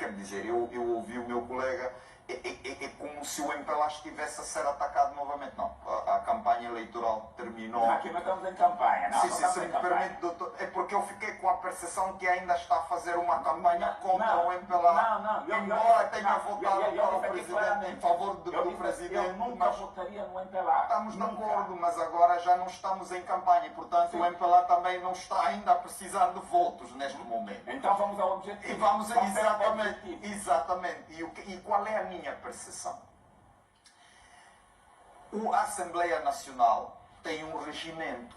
quer dizer, eu ouvi o meu colega, é como se o MPLA estivesse a ser atacado novamente. Não, a campanha eleitoral terminou. Não, aqui não estamos em campanha, não. Sim, se me permite, doutor, é porque eu fiquei com a percepção que ainda está a fazer uma campanha contra o MPLA. Embora tenha votado para o presidente, em favor do presidente. Eu nunca votaria no MPLA. Estamos de acordo, mas agora já não estamos em campanha e, portanto, o MPLA também não está ainda a precisar de votos neste momento. Então vamos ao objetivo. E vamos exatamente. E qual é a minha percepção? A Assembleia Nacional tem um regimento.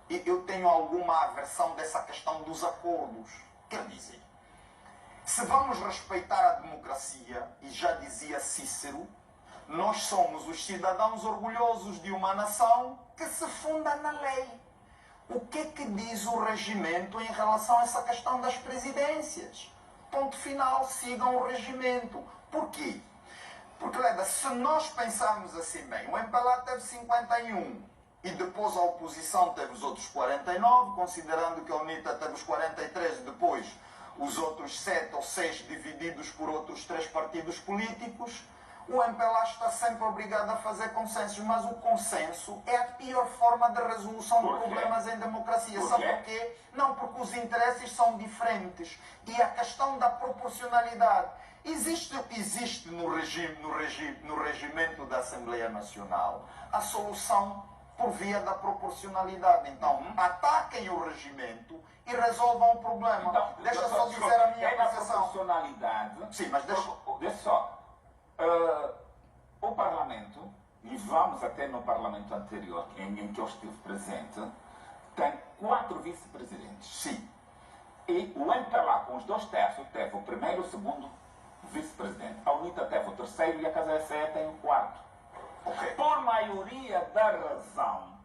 E eu tenho alguma aversão dessa questão dos acordos. Quer dizer, se vamos respeitar a democracia, e já dizia Cícero, nós somos os cidadãos orgulhosos de uma nação que se funda na lei. O que é que diz o regimento em relação a essa questão das presidências? Ponto final, sigam o regimento. Por quê? Porque, Leda, se nós pensarmos assim bem, o MPLA teve 51 e depois a oposição teve os outros 49, considerando que a UNITA teve os 43 e depois os outros 7 ou 6 divididos por outros 3 partidos políticos, o MPLA está sempre obrigado a fazer consensos, mas o consenso é a pior forma de resolução de problemas em democracia. Sabe porquê? Não, porque os interesses são diferentes. E a questão da proporcionalidade. Existe no regimento da Assembleia Nacional a solução por via da proporcionalidade. Então, ataquem o regimento e resolvam o problema. Então, deixa só dizer a minha percepção. Proporcionalidade. Sim, mas deixa só. O Parlamento, e vamos até no Parlamento anterior, em que eu estive presente, tem 4 vice-presidentes. Sim. E o MPLA, com os 2/3, teve o primeiro e o segundo vice-presidente. A UNITA teve o terceiro e a Casa SE tem o 4. Okay. Por maioria da razão,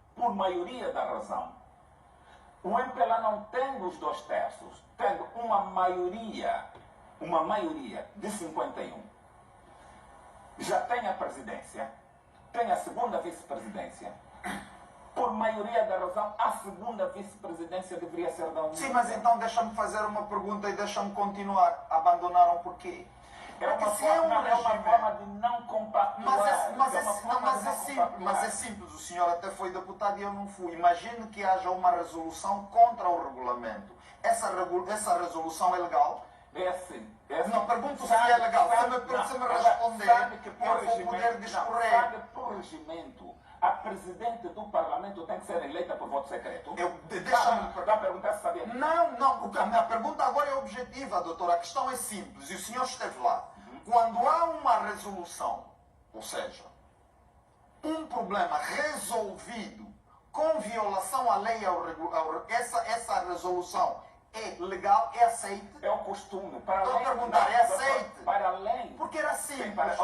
o MPLA não tem os 2/3, tendo uma maioria de 51. Já tem a presidência, tem a segunda vice-presidência. Por maioria da razão, a segunda vice-presidência deveria ser da União. Sim, mas então deixa-me fazer uma pergunta e deixa-me continuar. Abandonaram por quê? É uma forma de não compactuar. Mas é simples. O senhor até foi deputado e eu não fui. Imagine que haja uma resolução contra o regulamento. Essa resolução é legal? É assim. Não, pergunto se é legal. Se me responder, eu vou poder discorrer. Sabe, por regimento, a presidente do Parlamento tem que ser eleita por voto secreto? Está a perguntar se sabia. Não. A minha pergunta agora é objetiva, doutor. A questão é simples. E o senhor esteve lá. Quando há uma resolução, ou seja, um problema resolvido com violação à lei, essa resolução é legal, é aceite? É o costume. Estou a perguntar, é aceite? Para além. Porque era simples.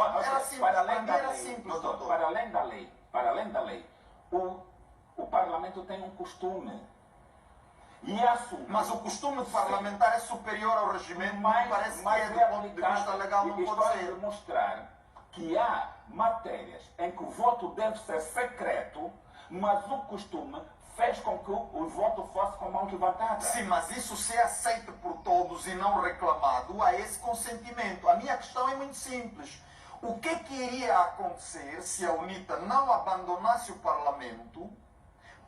Para além da lei, o Parlamento tem um costume. E assume. Mas o costume parlamentar é superior ao regimento, mas parece que é, do ponto de vista legal, não pode ser. Demonstrar que há matérias em que o voto deve ser secreto, mas o costume fez com que o voto fosse com mãos levantadas. Sim, mas isso ser aceito por todos e não reclamado, há esse consentimento. A minha questão é muito simples. O que iria acontecer se a UNITA não abandonasse o Parlamento,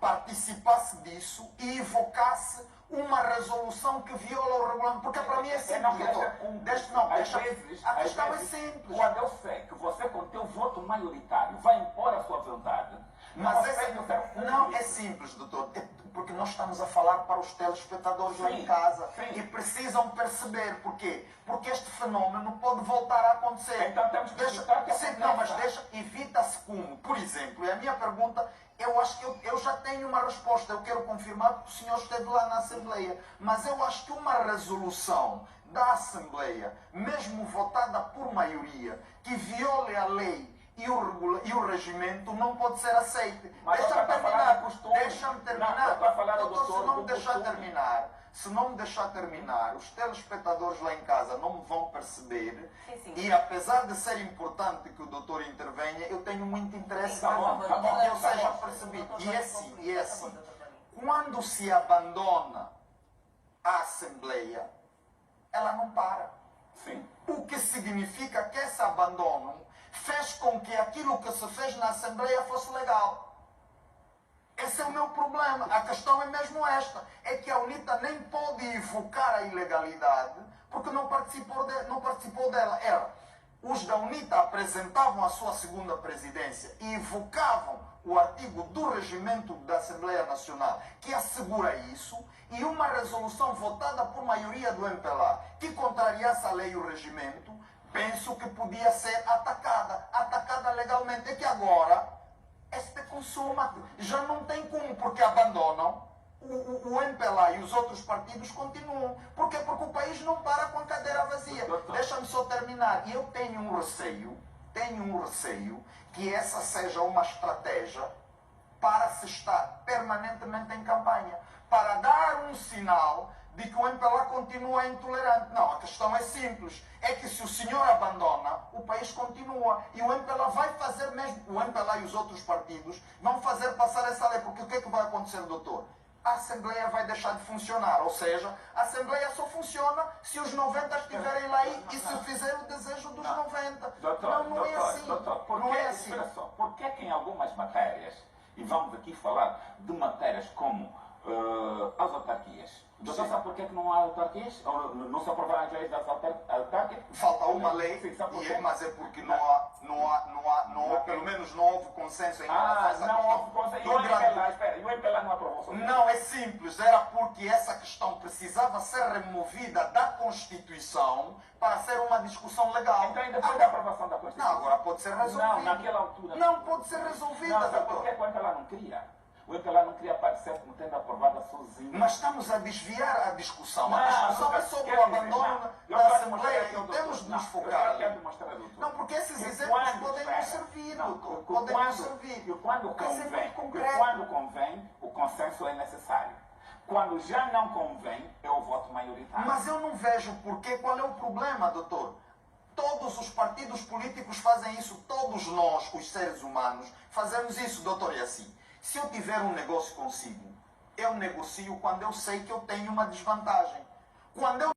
participasse disso e invocasse uma resolução que viola o regulamento? Porque para mim é simples, doutor. A questão é simples. Quando eu sei que você, com o teu voto maioritário, vai impor a sua vontade, mas não é simples, doutor. Porque nós estamos a falar para os telespectadores lá em casa e precisam perceber porquê. Porque este fenômeno pode voltar a acontecer. Então temos que evitar que evita-se como? Por exemplo, e a minha pergunta, eu acho que eu já tenho uma resposta, eu quero confirmar porque o senhor esteve lá na Assembleia, mas eu acho que uma resolução da Assembleia, mesmo votada por maioria, que viole a lei e o regimento, não pode ser aceito. Deixa-me terminar. Doutor, se não me deixar terminar, se não me deixar terminar, os telespectadores lá em casa não me vão perceber. Sim. E apesar de ser importante que o doutor intervenha, eu tenho muito interesse que eu seja percebido. E é assim. Quando se abandona a Assembleia, ela não para. Sim. O que significa que esse abandono fez com que aquilo que se fez na Assembleia fosse legal. Esse é o meu problema. A questão é mesmo esta. É que a UNITA nem pode evocar a ilegalidade porque não participou dela. Os da UNITA apresentavam a sua segunda presidência e evocavam o artigo do regimento da Assembleia Nacional que assegura isso, e uma resolução votada por maioria do MPLA que contrariasse a lei e o regimento, penso que podia ser atacada legalmente. É que agora este consuma já não tem como, porque abandonam. O MPLA e os outros partidos continuam. Por quê? Porque o país não para com a cadeira vazia. Deixa-me só terminar. E eu tenho um receio que essa seja uma estratégia para se estar permanentemente em campanha, para dar um sinal de que o MPLA continua intolerante. Não, a questão é simples. É que se o senhor abandona, o país continua. E o MPLA vai fazer mesmo, o MPLA e os outros partidos vão fazer passar essa lei. Porque o que é que vai acontecer, doutor? A Assembleia vai deixar de funcionar. Ou seja, a Assembleia só funciona se os 90 estiverem lá e se fizer o desejo dos 90. Não é assim. Não é assim. Por que em algumas matérias, e vamos aqui falar de matérias como as autarquias, doutor, sabe por que não há autarquias? Ou não se aprovaram as leis das autarquias? Falta uma lei, mas é porque não há, pelo menos não houve consenso em relação a essa não questão. houve consenso. E o MPLA não aprovou sobre isso? Não, é simples. Era porque essa questão precisava ser removida da Constituição para ser uma discussão legal. Então, ainda depois da aprovação da Constituição? Não, agora pode ser resolvida. Não, naquela altura. Não pode ser resolvida, não, doutor. Por que o MPLA não queria? O MPLA não queria aparecer como tendo aprovada sozinho. Mas estamos a desviar a discussão. Não, A discussão é sobre o abandono da Assembleia e temos de nos focar. Eu quero demonstrar, doutor. Não, porque esses exemplos podem nos servir, doutor. Podem nos servir. E quando convém, o consenso é necessário. Quando já não convém, é o voto maioritário. Mas eu não vejo porquê. Qual é o problema, doutor? Todos os partidos políticos fazem isso. Todos nós, os seres humanos, fazemos isso, doutor. E assim, se eu tiver um negócio consigo, eu negocio quando eu sei que eu tenho uma desvantagem. Quando eu